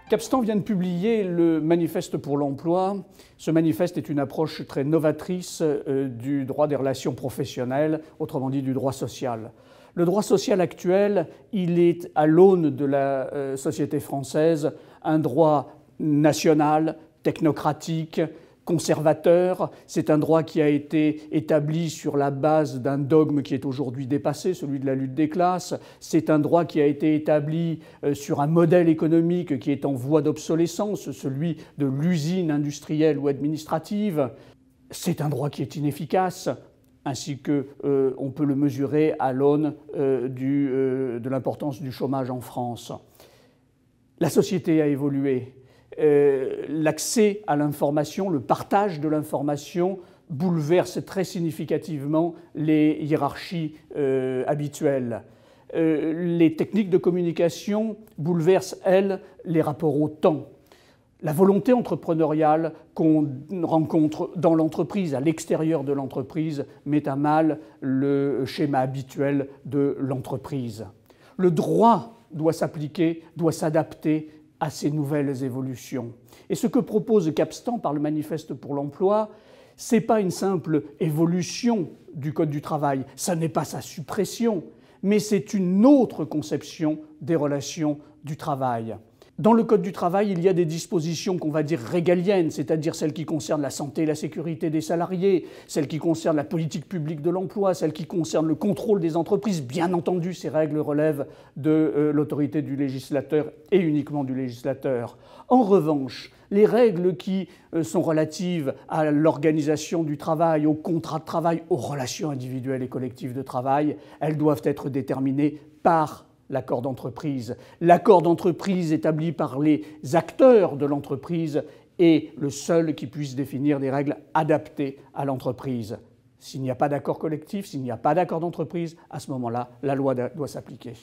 Capstan vient de publier le Manifeste pour l'emploi. Ce manifeste est une approche très novatrice du droit des relations professionnelles, autrement dit du droit social. Le droit social actuel, il est à l'aune de la société française un droit national, technocratique, conservateur. C'est un droit qui a été établi sur la base d'un dogme qui est aujourd'hui dépassé, celui de la lutte des classes. C'est un droit qui a été établi sur un modèle économique qui est en voie d'obsolescence, celui de l'usine industrielle ou administrative. C'est un droit qui est inefficace, ainsi qu'on peut le mesurer à l'aune de l'importance du chômage en France. La société a évolué. L'accès à l'information, le partage de l'information bouleverse très significativement les hiérarchies habituelles. Les techniques de communication bouleversent, elles, les rapports au temps. La volonté entrepreneuriale qu'on rencontre dans l'entreprise, à l'extérieur de l'entreprise, met à mal le schéma habituel de l'entreprise. Le droit doit s'appliquer, doit s'adapter à ces nouvelles évolutions. Et ce que propose Capstan par le Manifeste pour l'emploi, ce n'est pas une simple évolution du Code du travail, ça n'est pas sa suppression, mais c'est une autre conception des relations du travail. Dans le Code du travail, il y a des dispositions qu'on va dire régaliennes, c'est-à-dire celles qui concernent la santé et la sécurité des salariés, celles qui concernent la politique publique de l'emploi, celles qui concernent le contrôle des entreprises. Bien entendu, ces règles relèvent de l'autorité du législateur et uniquement du législateur. En revanche, les règles qui sont relatives à l'organisation du travail, au contrat de travail, aux relations individuelles et collectives de travail, elles doivent être déterminées par l'accord d'entreprise. L'accord d'entreprise établi par les acteurs de l'entreprise est le seul qui puisse définir des règles adaptées à l'entreprise. S'il n'y a pas d'accord collectif, s'il n'y a pas d'accord d'entreprise, à ce moment-là, la loi doit s'appliquer.